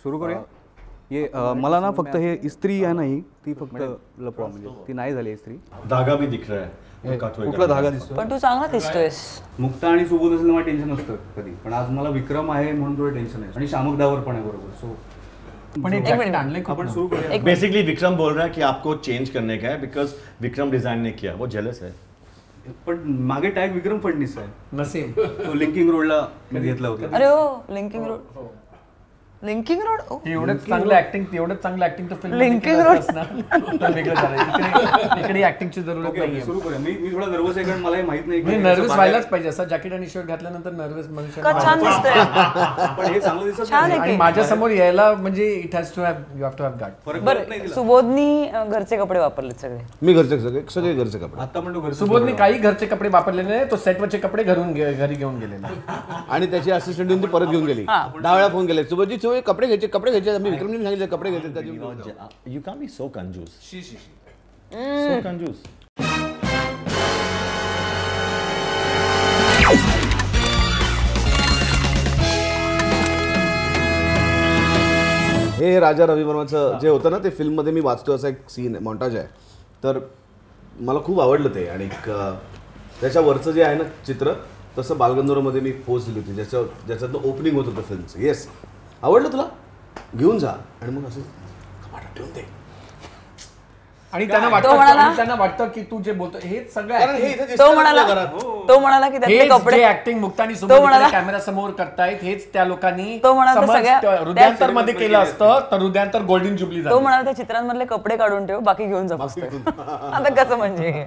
सुरू करूया. ये मला ना फक्त हे इस्त्री आहे नाही ती फक्त लपवा म्हणजे ती नाही झाली इस्त्री. धागा भी दिख रहा है. कुठला धागा दिसतो पण तू चांगला दिसतोयस. मुक्ता आणि सुबोध असेल मला टेन्शन नसतं कधी, पण आज मला विक्रम आहे म्हणून थोडं टेन्शन आहे आणि शामक दावर पण आहे बरोबर. सो पण एक जॅकेट आणले आपण सुरू करूया. बेसिकली विक्रम बोल रहा है कि आपको चेंज करने का है बिकॉज विक्रम डिजाइन ने किया. वो जेलस है. पण मागे टॅग विक्रम फडणीस आहे. नसेल तो लिंकिंग रोडला मी घेतला होता. अरे हो लिंकिंग रोड. लिंकिंग रोड एवढंच चांगलं ऍक्टिंग तर फिल्म लिंकिंग रोड वेगळं झालं. इकडे ऍक्टिंगची जरूरत नाहीये. सुरू करूया. मी थोडा नर्वस आहे कारण मलाही माहित नाही मी नर्वस व्हायलाच पाहिजे. असं जॅकेट आणि शर्ट घातल्यानंतर नर्वस मनुष्य छान दिसतंय. पण हे चांगलं दिसत छान आहे आणि की. माझ्या समोर यायला म्हणजे it has to have you have to have guard. फरक बरं नाही दिला. सुबोधनी घरचे कपडे वापरलेत सगळे. मी घरचे सगळे घरचे कपडे. आता पण तो घर सुबोधने काही घरचे कपडे वापरलेले नाही. तो सेटवरचे कपडे घरी घेऊन गेलेला. आणि त्याची असिस्टंट येऊन ती परत घेऊन गेली. 10 वेळा फोन केले सुबोधजी तो कपडे घ्यायचे मी विक्रमने सांगितलं कपडे घ्यायचे. You can't be so कंजूस. So कंजूस. हे राजा रवी वर्माचं जे होतं ना ते फिल्ममध्ये मी वाचतो असा एक सीन मॉन्टाज आहे. तर मला खूप आवडलं ते. आणि त्याच्यावरचं जे आहे ना चित्र तसं बालगंधर्वमध्ये मी पोस्ट दिली होती ज्याच्यातनं ओपनिंग होत होतं फिल्मचं. येस आवडलं तुला घेऊन जा आणि मग असं कपाटात ठेवून दे. आणि त्यांना वाटतं की तू जे बोलतो हे सगळं तो म्हणाला की त्याचे कपडे ऍक्टिंग मुक्ता आणि सुबोध कॅमेरा समोर करतायत हेच त्या लोकांनी हृदयांतर मध्ये केलं असतं तर हृदयांतर गोल्डन जुबली झालं. तो म्हणाला त्या चित्रांमधले कपडे काढून ठेव बाकी घेऊन जा. आता कसं म्हणजे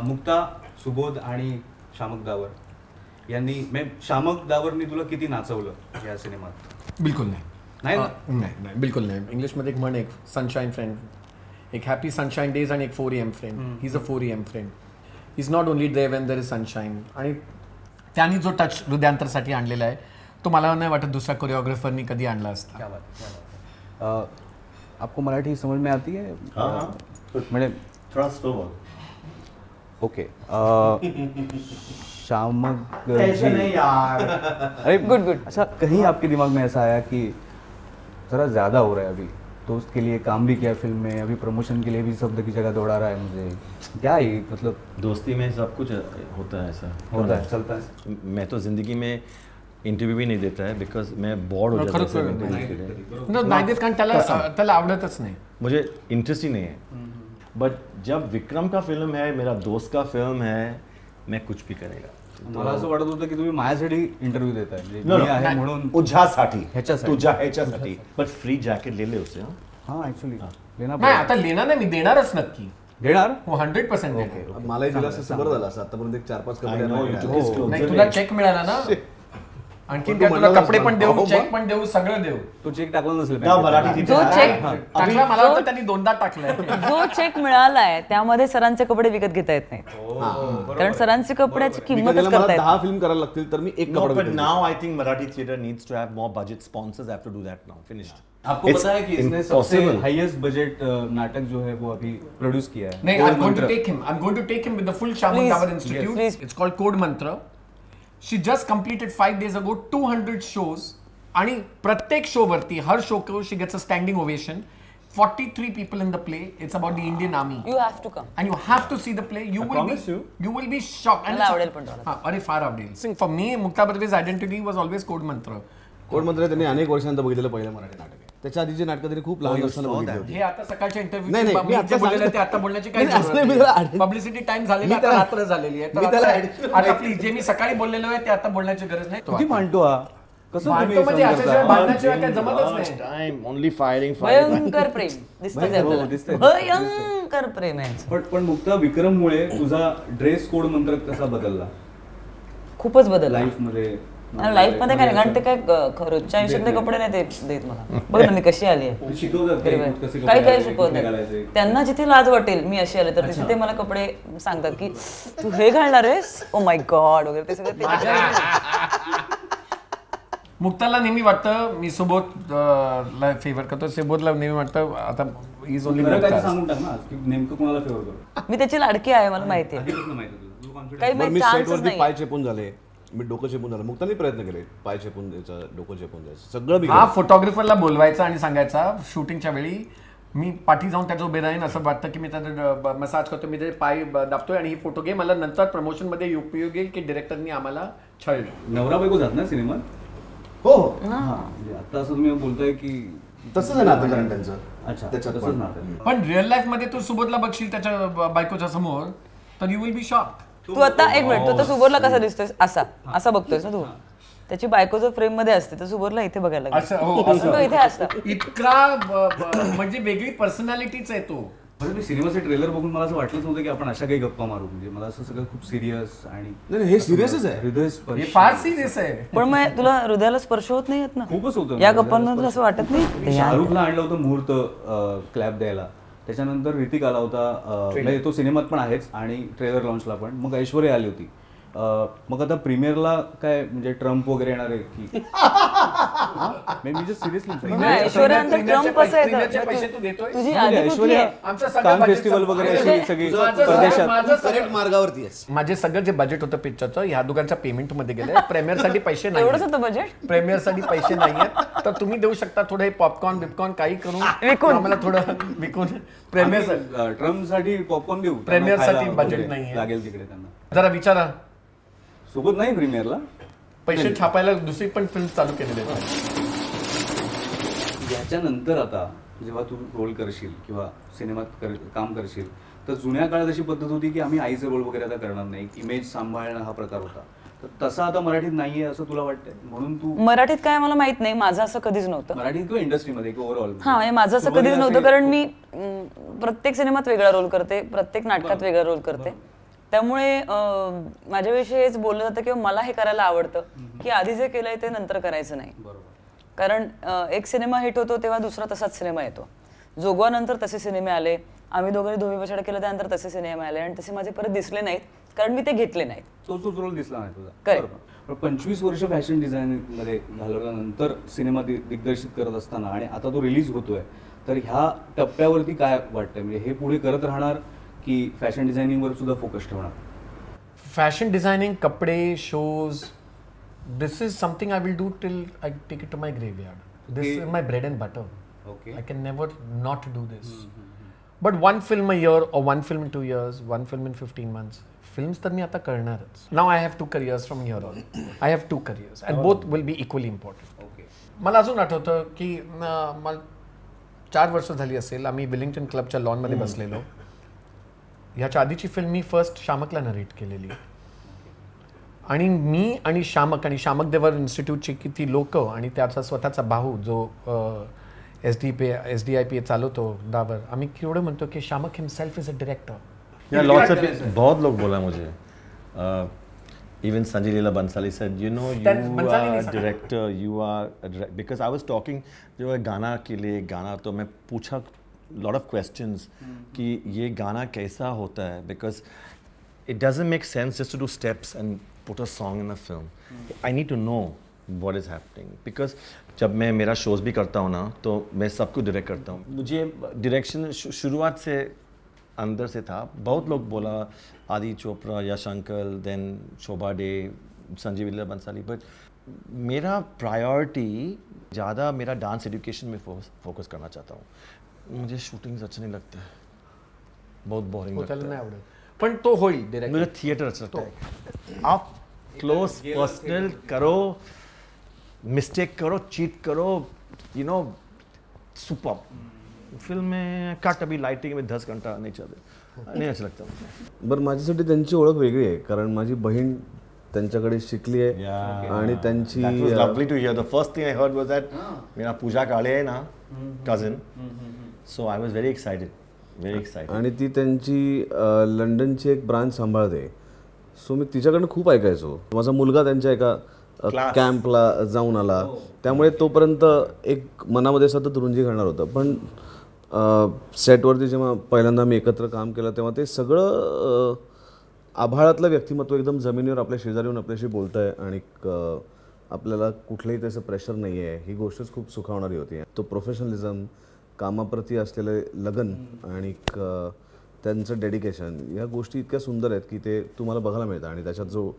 मुक्ता सुबोध आणि शामक दावर यांनी शामक दावरनी तुला किती नाचवलं या सिनेमात? बिलकुल नाही नाही बिलकुल नाही. इंग्लिशमध्ये एक म्हण एक सनशाईन फ्रेंड, एक हॅपी सनशाईन डेज आणि एक 4 AM friend. He is a 4 AM friend. He is not only there when there is sunshine. आणि त्यांनी जो टच हृदयांतरसाठी आणलेला आहे तो मला नाही वाटत दुसऱ्या कोरिओग्राफरनी कधी आणला असता. आपको मराठी समझ में आती है? मैडम थोड़ा स्लो बोल. ओके. शामक ऐसे नहीं यार. अरे गुड. अच्छा कहीं आपके दिमाग में ऐसा आया कि ज़रा ज़्यादा हो रहा है, अभी दोस्त के लिए काम भी किया फिल्म में, अभी प्रमोशन के लिए भी शब्द की जगह दौड़ा रहा है मुझे, क्या है मतलब? दोस्ती में सब कुछ होता है. ऐसा होता है चलता है. मैं तो जिंदगी में इंटरव्यू भी नहीं देता है बिकॉज मैं बोर्ड हो जाता कारण त्याला आवडतच नाही. मुझे इंटरेस्ट ही नहीं है. बट जब विक्रम का फिल्म है, मेरा दोस्त का फिल्म है, मैं कुछ भी करेगा. मला असं वाटत होतं की तुम्ही माझ्यासाठी इंटरव्ह्यू देताय म्हणून तुझ्यासाठी ह्याच्यासाठी तुझ्यासाठी. बट फ्री जॅकेट ले ले उसे. हां ऍक्च्युली नाही आता लेणार नाही मी देणारच नक्की देणार. 100% देणार. मलाही दिलं असं बरं झालं असं. आतापर्यंत 4-5 कपडे नाही तुला चेक मिळाला ना. आणखी तुला कपडे पण देऊ चेक पण देऊ सगळं देऊ. तो चेक टाकला नसेल जो चेक टाकला मला वाटतं त्यांनी 2दा टाकलाय. जो चेक मिळालाय त्यामध्ये सरांचे कपडे विकत घेता येत नाहीत कारण सरांची कपड्याची किंमतच करता येत. 10 फिल्म करायला लागतील तर मी एक कपडा. But now I think Marathi theatre needs to have more budget. Sponsors have to do that now. Finished. आपको पता है कि इसने सबसे हाईएस्ट बजट नाटक जो है वो अभी प्रोड्यूस किया है. नहीं, I'm going to take him with the full Shaman Davar Institute. Please. It's called Code Mantra. She just completed 5 days ago 200 shows. आणि प्रत्येक शो वरती हर शो को she gets a standing ovation. 43 people in the play. It's about the Indian Army. You have to come. And you have to see the play. You will be shocked. मला आवडेल पण तुम्हाला. अरे फार आवडेल. For me, Mukta Barve's identity was always Code Mantra. Code Mantra त्यांनी अनेक वर्षांत बघितलेलं पहिलं मराठी नाटक आहे. त्याच्या आधीची नाटकं त्यांनी खूप लहान असताना बघितली होती. हे आता सकाळच्या इंटरव्ह्यू नाही, मी आता बोललेलं ते आता बोलण्याची काही गरज नाही. पब्लिसिटी टाइम झालेली आता रात्र झालेली आहे. आता प्लीज जे मी सकाळी बोललेलो आहे ते आता बोलण्याची गरज नाही. किती मांडतो हा कसं तुम्ही म्हणजे अशाशिवाय भांडण्याशिवाय काय जमतच नाही. Time only firing. भयंकर प्रेम दिसतंय. भयंकर प्रेम आहे. पण मुक्ता विक्रममुळे तुझा ड्रेस कोड मंत्र कसा बदलला? खूपच बदलला लाईफ मध्ये. लाईफ मध्ये काय कारण ते काय रोजच्या आयुष्यातले कपडे नाही ते देत मला. बघ ना मी कशी आली आहे. काही काही शिकवत नाही त्यांना. जिथे लाज वाटेल मी अशी आले तर तिथे ते मला कपडे सांगतात की तू हे घालणार आहेस, ओ माय गॉड वगैरे ते सगळं. मुक्ताला नेहमी वाटतं मी सुबोध ला फेवर करतो. सुबोधला नेहमी वाटतं आता इज ओनली सांगून टाक ना की नेमकं कोणाला फेवर करतो. मी त्याची लाडकी आहे मला माहिती आहे. काही मी सेट वरती पाय चेपून झाले. मी डोकं चेपून झालं. मुक्तांनी प्रयत्न केले, पाय चेपून द्यायचा, डोकं चेपून द्यायचं, सगळं मी हा फोटोग्राफरला बोलवायचा आणि सांगायचा शूटिंगच्या वेळी मी पाठी जाऊन त्याचं उभे राहीन, असं वाटतं की मी त्याचा मसाज करतो, मी ते पाय दाबतोय आणि ही फोटो घे, मला नंतर प्रमोशनमध्ये उपयोग येईल की डिरेक्टरनी आम्हाला छळलं. नवरा बायको जात ना सिनेमात. हो म्हणजे आता असं तुम्ही बोलताय की तसंच आहे नातं कारण त्यांचं. अच्छा त्याच्यात तसंच नातं. पण रिअल लाईफ मध्ये तू सुबोधला बघशील त्याच्या बायकोच्या समोर तर यू विल बी शॉक. तू आता एक मिनिट, तू आता सुबोधला कसा दिसतोय असा बघतोयस ना तू. त्याची बायको जर फ्रेम मध्ये असते तर सुबोधला इथे बघायला लागेल. तो इथे असता. इतका म्हणजे वेगळी पर्सनॅलिटीच आहे तो. बरं, मी सिनेमाचे ट्रेलर बघून मला असं वाटलंच नव्हतं की आपण अशा काही गप्पा मारू. म्हणजे मला असं सगळं खूप सिरियस आणि नाही हे सिरियसच आहे. हृदयस्पर्शी. हे फार सिरियस आहे. पण मग तुला हृदयाला स्पर्श होत नाही येत ना खूपच होतं. या गप्पांमधून असं वाटत नाही. शाहरुखला आणलं होतं मुहूर्त क्लॅप द्यायला, त्याच्यानंतर ऋतिक आला होता, म्हणजे तो सिनेमात पण आहेच आणि ट्रेलर लॉन्चला पण. मग ऐश्वर्या आली होती. मग आता प्रीमियरला काय म्हणजे ट्रम्प वगैरे येणार आहे की मी जस्ट सिरियसली ऐश्वर्यानंतर ट्रम्प कसं येतं? तुझी आधी कुठली आहे? कान फेस्टिवल वगैरे सगळी परदेशात करेक्ट मार्गावरती आहेस. माझे सगळं जे बजेट होतं पिक्चरचं ह्या दोघांच्या पेमेंट मध्ये गेलं. प्रेमियरसाठी पैसे नाही, एवढंच होतं बजेट. प्रेमियरसाठी पैसे नाहीयेत तर तुम्ही देऊ शकता थोडे पॉपकॉर्न बिपकॉर्न काही करून आम्हाला थोडं विकून. प्रेमियर ट्रम्पसाठी पॉपकॉर्न देऊ. प्रेमियरसाठी बजेट नाहीये. लागेल तिकडे त्यांना. जरा विचारा. सोबत नाही प्रीमियरला पैसे छापायला दुसरी पण फिल्म चालू केलेली आहे. याच्यानंतर आता जेव्हा तू रोल करशील किंवा सिनेमात काम करशील तर जुन्या काळात अशी पद्धत होती की आम्ही आईचे रोल वगैरे आता करणार नाही, इमेज सांभाळणं हा प्रकार होता. तर तसं आता मराठीत नाहीये असं तुला वाटतंय? म्हणून तू मराठीत काय मला माहित नाही, माझं असं कधीच नव्हतं. मराठीत किंवा इंडस्ट्रीमध्ये किंवा ओव्हरऑल? हा, म्हणजे माझं असं कधीच नव्हतं, कारण मी प्रत्येक सिनेमात वेगळा रोल करते, प्रत्येक नाटकात वेगळा रोल करते. त्यामुळे माझ्याविषयी हेच बोललं जातं किंवा मला हे करायला आवडतं की आधी जे केलंय ते नंतर करायचं नाही. कारण एक सिनेमा हिट होतो तेव्हा दुसरा तसाच सिनेमा येतो. जोगवानंतर तसे सिनेमे आले, आम्ही दोघांनी धोबी पछाड केलं त्यानंतर तसे सिनेमे आले आणि तसे माझे परत दिसले नाहीत कारण मी ते घेतले नाहीत. तोच रोल दिसला नाही तुझा. Correct. पण 25 वर्ष फॅशन डिझायनिंग मध्ये घालवल्यानंतर सिनेमा दिग्दर्शित करत असताना आणि आता तो रिलीज होतोय, तर ह्या टप्प्यावरती काय वाटतंय? म्हणजे हे पुढे करत राहणार की फॅशन डिझायनिंग वर सुद्धा फोकस ठेवणार? फॅशन डिझायनिंग, कपडे, shows, this is something I will do till I take it to my graveyard. This is my bread and butter. Okay. I can never not do this. But one film a year or one film in 2 years, one film in 15 months. Films तर मी आता करणारच. Now I have 2 careers from here on. I have 2 careers and both will be equally important. Okay. मला अजून आठवतं की मला 4 वर्ष झाली असेल, आम्ही विलिंग्टन क्लबच्या लॉनमध्ये बसलेलो. ह्याच्या आधीची फिल्म मी फर्स्ट शामकला नरेट केलेली आणि मी आणि शामक देवर इन्स्टिट्यूटची किती लोक आणि त्याचा स्वतःचा भाऊ जो SDIP चालवतो दावर, आम्ही केवढं म्हणतो की शामक हिमसेल्फ इज अ डिरेक्टर. बहुत लोग बोला मुझे, even Sanjay Leela Bansali said, you know, you are a director, you are because I was talking जो है गाना के लिए गाना, तो मैं पूछा lot of questions कि ये गाना कैसा होता है, because it doesn't make sense just to do steps and put a song in a film. I need to know what is happening, because जब मैं मेरा शोज भी करता हूँ ना तो मैं सबको डायरेक्ट करता हूँ. मुझे डायरेक्शन शुरुआत से अंदर से था. बहुत लोग बोला Adi Chopra, Yash uncle, then Shobha De, Sanjay Leela Bhansali, but मेरा प्रायोरिटी ज़्यादा मेरा डांस एजुकेशन में फोकस करना चाहता हूँ. मुझे शूटिंग्स अच्छे नहीं लगते, बहुत बोरिंग लगता है. पण तो होईल डायरेक्ट. मुझे थिएटर अच्छा लगता है. आप क्लोज पर्सनल करो, मिस्टेक करो, चीट करो, यू नो, सुपर. फिल्म में कट अभी लाइटिंग में 10 घंटा नहीं चलते, नहीं अच्छा लगता मुझे. बरं, माझ्यासाठी त्यांची ओळख वेगळी आहे कारण माझी बहीण त्यांच्याकडे शिकली आहे आणि त्यांची lovely to hear. The first thing I heard was that मेरा पूजा काळे आहे ना कझन, so I was very excited. आणि ती त्यांची लंडनची एक ब्रांच सांभाळते, सो मी तिच्याकडनं खूप ऐकायचो. माझा मुलगा त्यांच्या एका कॅम्पला जाऊन आला, त्यामुळे तोपर्यंत एक मनामध्ये सतत रुंजी घालणार होतं. पण सेटवरती जेव्हा पहिल्यांदा मी एकत्र काम केलं तेव्हा ते सगळं आभाळातलं व्यक्तिमत्व एकदम जमिनीवर आपल्या शेजारी येऊन आपल्याशी बोलत आहे आणि आपल्याला कुठलंही त्याचं प्रेशर नाही आहे, ही गोष्टच खूप सुखावणारी होती. तो प्रोफेशनलिझम, कामाप्रती असलेलं लगन आणि त्यांचं डेडिकेशन, ह्या गोष्टी इतक्या सुंदर आहेत की ते तुम्हाला बघायला मिळतं. आणि त्याच्यात जो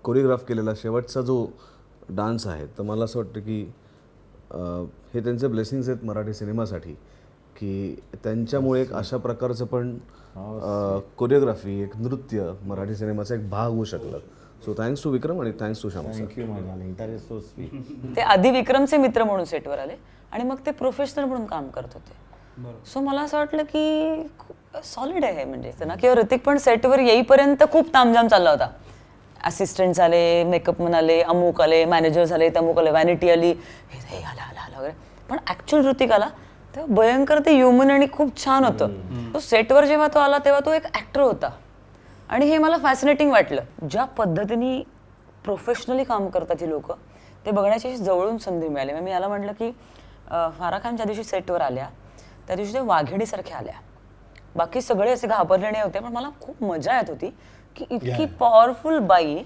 कोरिओग्राफ केलेला शेवटचा जो डान्स आहे, तर मला असं वाटतं की हे त्यांचे ब्लेसिंग्स आहेत मराठी सिनेमासाठी, की त्यांच्यामुळे एक अशा प्रकारचं पण कोरिओग्राफी, एक नृत्य मराठी सिनेमाचा एक भाग होऊ शकलं. सो थँक्स टू विक्रम आणि thanks to Shyam. Thank you my darling, that is so sweet. ते आधी विक्रमचे मित्र म्हणून सेटवर आले आणि मग ते प्रोफेशनल म्हणून काम करत होते. सो मला असं वाटलं की सॉलिड आहे म्हणजे ना, किंवा ऋतिक पण सेटवर येईपर्यंत खूप तामझाम चालला होता. असिस्टंट आले, मेकअपमन आले, अमुक आले, मॅनेजर झाले, तमुक आले, व्हॅनिटी आली, हे आला आला आला वगैरे. पण ॲक्च्युअल ऋतिक आला तेव्हा भयंकर ते ह्युमन आणि खूप छान होतं. तो सेटवर जेव्हा तो आला तेव्हा तो एक ॲक्टर होता आणि हे मला फॅसिनेटिंग वाटलं. ज्या पद्धतीने प्रोफेशनली काम करतात ही लोक, ते बघण्याची जवळून संधी मिळाली. मी याला म्हटलं की फारा खान ज्या दिवशी सेटवर आल्या त्या दिवशी ते वाघेडीसारख्या आल्या. बाकी सगळे असे घाबरलेणे होते, पण मला खूप मजा येत होती की इतकी पॉवरफुल बाई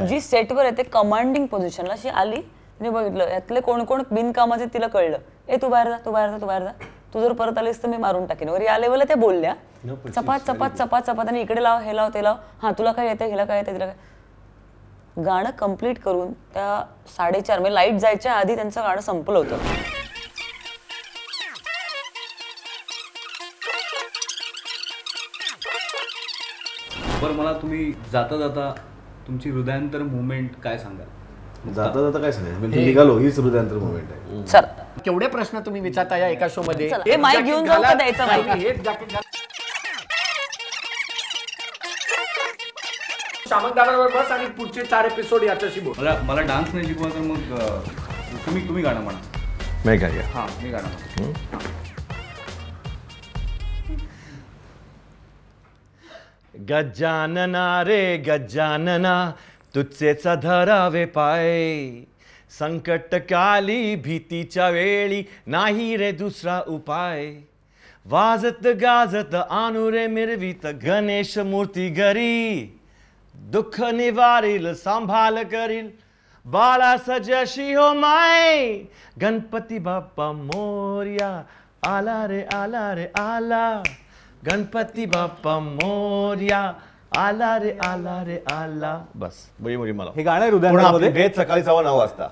जी सेटवर येते कमांडिंग पोझिशनला अशी आली. मी बघितलं यातले कोण कोण बिनकामाचे तिला कळलं. तू बाहेर जा, तू बाहेर जा, तू बाहेर जा, तू जर परत आलीस तर मी मारून टाकेन वगैरे. या लेवलला त्या बोलल्या चपात चपात चपात चपात, आणि इकडे लाव, हे लाव, ते लाव, हां तुला काय येतं, हिला काय येतं, तिला काय. गाणं कम्प्लीट करून त्या 4:30 म्हणजे लाईट जायच्या आधी त्यांचं गाणं संपलं होतं. बरं, मला तुम्ही जाता जाता तुमची हृदयांतर मुवमेंट काय सांगाल? जाता जाता काय सांगायचं, निघालो हीच हृदयांतर मुवमेंट आहे. चल केवढे प्रश्न तुम्ही विचारता या एका शो मध्ये. हे माईक घेऊन जाऊ का द्यायचं माईक? हेच जॅकेट घाला. सामंतदारावर बस आणि पुढचे 4 एपिसोड याच्याशी बोल. मला डान्स नाही शिकवा तर मग तुम्ही गाणं म्हणा. मैं गा गया. हां, मी गाणं म्हणतो. गजानना रे गजानना, तुझेच धरावे पाय, संकटकाली भीतीच्या वेळी नाही रे दुसरा उपाय. वाजत गाजत आणू रे मिरवीत गणेश मूर्ती घरी, दुःख निवारील सांभाळ करील बाळा सजशी हो माय. गणपती बाप्पा मोरया, आला रे आला रे आला, गणपती बाप्पा मोरया, आला रे आला रे आला. बस बळी मला हे गाणं आहे हृदयांतरमध्ये. भेट सकाळी 9:15 वाजता.